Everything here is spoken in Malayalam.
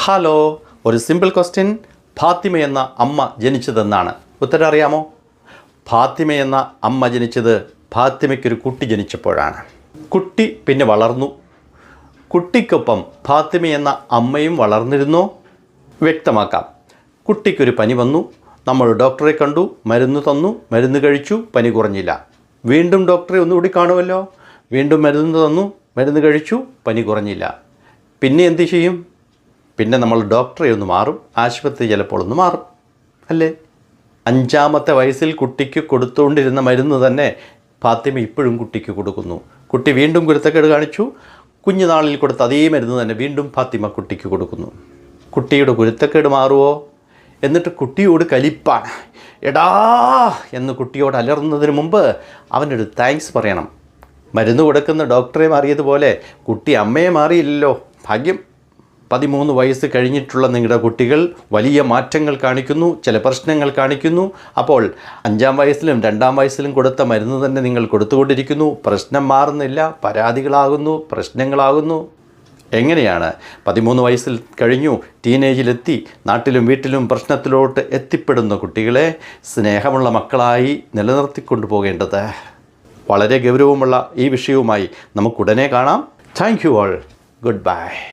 ഹലോ, ഒരു സിമ്പിൾ ക്വസ്റ്റ്യൻ. ഫാത്തിമ എന്ന അമ്മ ജനിച്ചതെന്നാണ്? ഉത്തരം അറിയാമോ? ഫാത്തിമ എന്ന അമ്മ ജനിച്ചത് ഫാത്തിമയ്ക്കൊരു കുട്ടി ജനിച്ചപ്പോഴാണ്. കുട്ടി പിന്നെ വളർന്നു. കുട്ടിക്കൊപ്പം ഫാത്തിമ എന്ന അമ്മയും വളർന്നിരുന്നോ? വ്യക്തമാക്കാം. കുട്ടിക്കൊരു പനി വന്നു. നമ്മൾ ഡോക്ടറെ കണ്ടു, മരുന്ന് തന്നു, മരുന്ന് കഴിച്ചു, പനി കുറഞ്ഞില്ല. വീണ്ടും ഡോക്ടറെ ഒന്നുകൂടി കാണുമല്ലോ. വീണ്ടും മരുന്ന് തന്നു, മരുന്ന് കഴിച്ചു, പനി കുറഞ്ഞില്ല. പിന്നെ എന്ത് ചെയ്യും? പിന്നെ നമ്മൾ ഡോക്ടറെ ഒന്ന് മാറും, ആശുപത്രി ചിലപ്പോൾ ഒന്ന് മാറും, അല്ലേ? 5-ാമത്തെ വയസ്സിൽ കുട്ടിക്ക് കൊടുത്തുകൊണ്ടിരുന്ന മരുന്ന് തന്നെ ഫാത്തിമ ഇപ്പോഴും കുട്ടിക്ക് കൊടുക്കുന്നു. കുട്ടി വീണ്ടും കുരുത്തക്കേട് കാണിച്ചു. കുഞ്ഞുനാളിൽ കൊടുത്ത അതേ മരുന്ന് തന്നെ വീണ്ടും ഫാത്തിമ കുട്ടിക്ക് കൊടുക്കുന്നു. കുട്ടിയുടെ കുരുത്തക്കേട് മാറുമോ? എന്നിട്ട് കുട്ടിയോട് കലിപ്പാണ്. എടാ എന്ന് കുട്ടിയോട് അലറുന്നതിന് മുമ്പ് അവനൊരു താങ്ക്സ് പറയണം. മരുന്ന് കൊടുക്കുന്ന ഡോക്ടറെ മാറിയതുപോലെ കുട്ടി അമ്മയെ മാറിയില്ലല്ലോ, ഭാഗ്യം. 13 വയസ്സ് കഴിഞ്ഞിട്ടുള്ള നിങ്ങളുടെ കുട്ടികൾ വലിയ മാറ്റങ്ങൾ കാണിക്കുന്നു, ചില പ്രശ്നങ്ങൾ കാണിക്കുന്നു. അപ്പോൾ 5-ാം വയസ്സിലും 2-ാം വയസ്സിലും കൊടുത്ത മരുന്ന് തന്നെ നിങ്ങൾ കൊടുത്തുകൊണ്ടിരിക്കുന്നു. പ്രശ്നം മാറുന്നില്ല, പരാതികളാകുന്നു, പ്രശ്നങ്ങളാകുന്നു. എങ്ങനെയാണ് 13 വയസ്സിൽ കഴിഞ്ഞു, ടീനേജിലെത്തി, നാട്ടിലും വീട്ടിലും പ്രശ്നത്തിലോട്ട് എത്തിപ്പെടുന്ന കുട്ടികളെ സ്നേഹമുള്ള മക്കളായി നിലനിർത്തിക്കൊണ്ടു പോകേണ്ടത്? വളരെ ഗൗരവമുള്ള ഈ വിഷയവുമായി നമുക്കുടനെ കാണാം. Thank you all. Good bye.